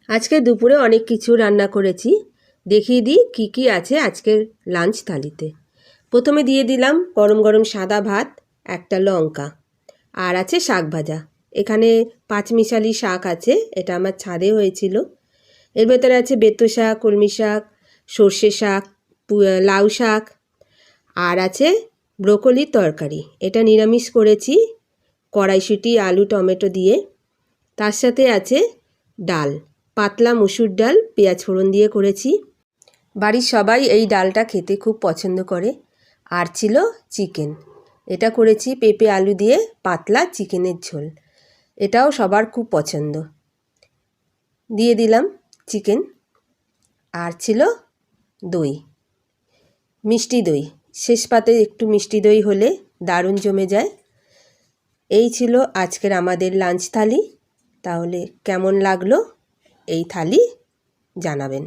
আজকে দুপুরে অনেক কিছু রান্না করেছি, দেখিয়ে দিই কী কী আছে আজকের লাঞ্চ থালিতে। প্রথমে দিয়ে দিলাম গরম গরম সাদা ভাত, একটা লঙ্কা, আর আছে শাক ভাজা। এখানে পাঁচমিশালি শাক আছে, এটা আমার ছাদে হয়েছিল। এর ভেতরে আছে বেতো শাক, কলমি শাক, সর্ষে শাক, লাউ শাক, আর আছে ব্রোকলির তরকারি। এটা নিরামিষ করেছি, কড়াইশুঁটি, আলু, টমেটো দিয়ে। তার সাথে আছে ডাল, পাতলা মুসুর ডাল, পেঁয়াজ ফোড়ন দিয়ে করেছি। বাড়ির সবাই এই ডালটা খেতে খুব পছন্দ করে। আর ছিল চিকেন, এটা করেছি পেঁপে আলু দিয়ে পাতলা চিকেনের ঝোল, এটাও সবার খুব পছন্দ। দিয়ে দিলাম চিকেন। আর ছিল দই, মিষ্টি দই, শেষ পাতে একটু মিষ্টি দই হলে দারুণ জমে যায়। এই ছিল আজকের আমাদের লাঞ্চ থালি। তাহলে কেমন লাগলো এই থালি জানাবেন।